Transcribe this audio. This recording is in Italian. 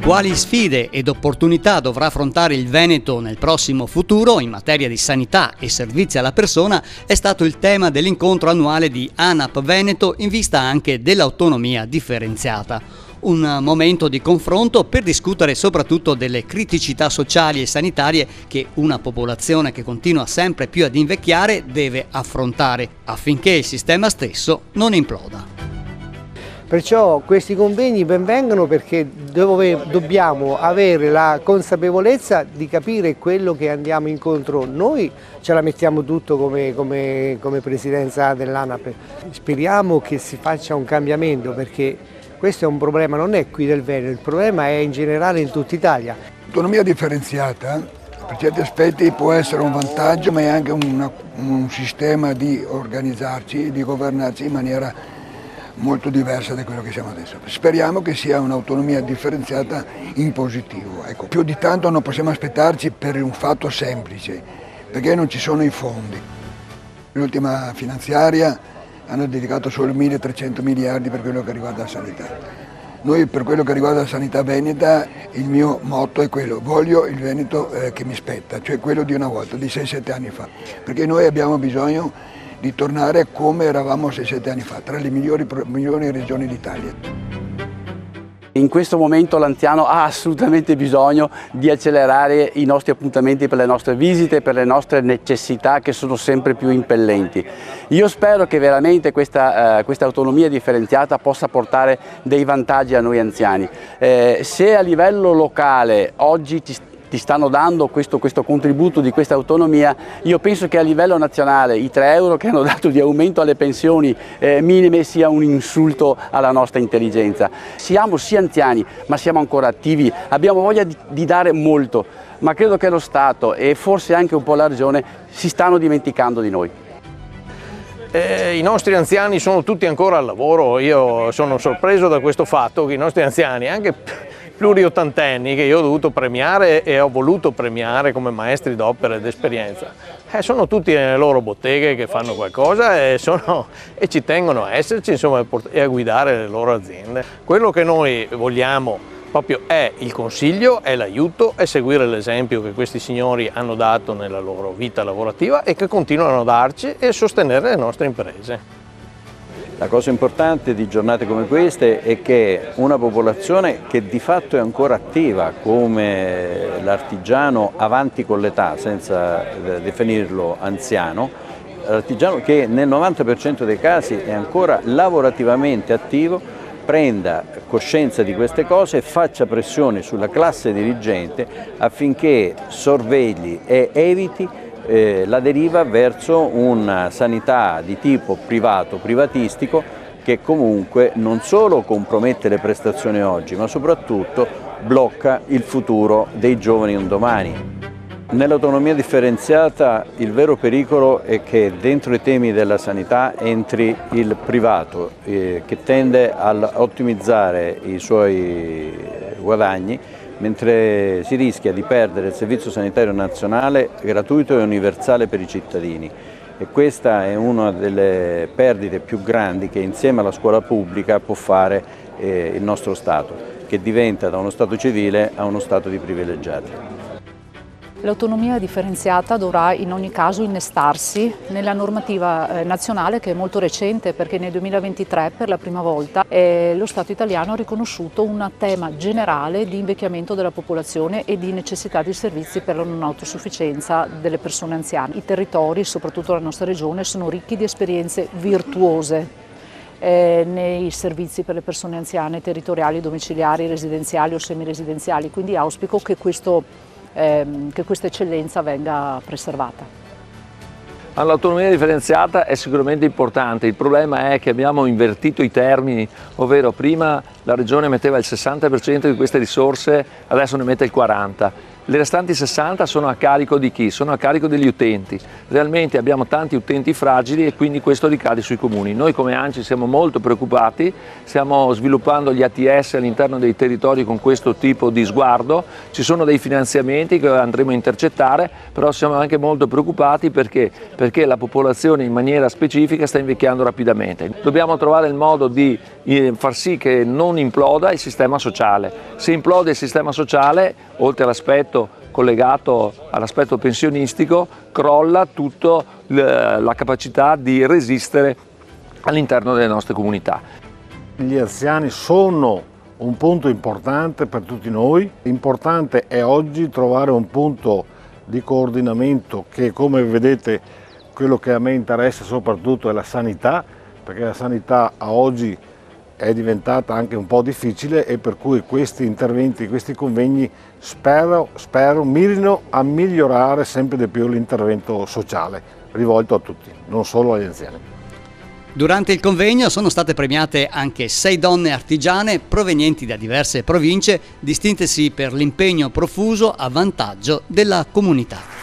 Quali sfide ed opportunità dovrà affrontare il Veneto nel prossimo futuro in materia di sanità e servizi alla persona è stato il tema dell'incontro annuale di ANAP Veneto in vista anche dell'autonomia differenziata. Un momento di confronto per discutere soprattutto delle criticità sociali e sanitarie che una popolazione che continua sempre più ad invecchiare deve affrontare affinché il sistema stesso non imploda. Perciò questi convegni ben vengano perché dobbiamo avere la consapevolezza di capire quello che andiamo incontro. Noi ce la mettiamo tutto come presidenza dell'ANAP. Speriamo che si faccia un cambiamento perché questo è un problema, non è qui del Veneto, il problema è in generale in tutta Italia. L'autonomia differenziata per certi aspetti può essere un vantaggio, ma è anche un sistema di organizzarci e di governarci in maniera molto diversa da quello che siamo adesso. Speriamo che sia un'autonomia differenziata in positivo. Ecco, più di tanto non possiamo aspettarci per un fatto semplice, perché non ci sono i fondi. L'ultima finanziaria hanno dedicato solo 1.300 miliardi per quello che riguarda la sanità. Noi per quello che riguarda la sanità veneta il mio motto è quello, voglio il Veneto che mi spetta, cioè quello di una volta, di 6-7 anni fa, perché noi abbiamo bisogno di tornare come eravamo 6-7 anni fa, tra le migliori regioni d'Italia. In questo momento l'anziano ha assolutamente bisogno di accelerare i nostri appuntamenti per le nostre visite, per le nostre necessità che sono sempre più impellenti. Io spero che veramente questa autonomia differenziata possa portare dei vantaggi a noi anziani. Se a livello locale oggi ti stanno dando questo contributo di questa autonomia, io penso che a livello nazionale i 3 euro che hanno dato di aumento alle pensioni minime sia un insulto alla nostra intelligenza. Siamo sì anziani, ma siamo ancora attivi, abbiamo voglia di dare molto, ma credo che lo Stato e forse anche un po' la Regione si stanno dimenticando di noi. I nostri anziani sono tutti ancora al lavoro, io sono sorpreso da questo fatto che i nostri anziani, anche pluriottantenni che io ho dovuto premiare e ho voluto premiare come maestri d'opera ed esperienza, sono tutti nelle loro botteghe che fanno qualcosa e ci tengono a esserci, insomma, e a guidare le loro aziende. Quello che noi vogliamo proprio è il consiglio, è l'aiuto, è seguire l'esempio che questi signori hanno dato nella loro vita lavorativa e che continuano a darci e sostenere le nostre imprese. La cosa importante di giornate come queste è che una popolazione che di fatto è ancora attiva come l'artigiano avanti con l'età, senza definirlo anziano, l'artigiano che nel 90% dei casi è ancora lavorativamente attivo, prenda coscienza di queste cose e faccia pressione sulla classe dirigente affinché sorvegli e eviti la deriva verso una sanità di tipo privatistico che comunque non solo compromette le prestazioni oggi, ma soprattutto blocca il futuro dei giovani un domani. Nell'autonomia differenziata il vero pericolo è che dentro i temi della sanità entri il privato che tende a ottimizzare i suoi guadagni, mentre si rischia di perdere il Servizio Sanitario Nazionale gratuito e universale per i cittadini. E questa è una delle perdite più grandi che insieme alla scuola pubblica può fare il nostro Stato, che diventa da uno Stato civile a uno Stato di privilegiati. L'autonomia differenziata dovrà in ogni caso innestarsi nella normativa nazionale che è molto recente perché nel 2023 per la prima volta lo Stato italiano ha riconosciuto un tema generale di invecchiamento della popolazione e di necessità di servizi per la non autosufficienza delle persone anziane. I territori, soprattutto la nostra regione, sono ricchi di esperienze virtuose nei servizi per le persone anziane territoriali, domiciliari, residenziali o semiresidenziali, quindi auspico che questa eccellenza venga preservata. L'autonomia differenziata è sicuramente importante, il problema è che abbiamo invertito i termini, ovvero prima la Regione metteva il 60% di queste risorse, adesso ne mette il 40%. Le restanti 60 sono a carico di chi? Sono a carico degli utenti. Realmente abbiamo tanti utenti fragili e quindi questo ricade sui comuni. Noi come ANCI siamo molto preoccupati, stiamo sviluppando gli ATS all'interno dei territori con questo tipo di sguardo. Ci sono dei finanziamenti che andremo a intercettare, però siamo anche molto preoccupati perché la popolazione in maniera specifica sta invecchiando rapidamente. Dobbiamo trovare il modo di far sì che non imploda il sistema sociale. Se implode il sistema sociale, oltre all'aspetto collegato all'aspetto pensionistico, crolla tutta la capacità di resistere all'interno delle nostre comunità. Gli anziani sono un punto importante per tutti noi. Importante è oggi trovare un punto di coordinamento che, come vedete, quello che a me interessa soprattutto è la sanità, perché la sanità a oggi è diventata anche un po' difficile e per cui questi interventi, questi convegni spero mirino a migliorare sempre di più l'intervento sociale rivolto a tutti, non solo agli anziani. Durante il convegno sono state premiate anche 6 donne artigiane provenienti da diverse province, distintesi per l'impegno profuso a vantaggio della comunità.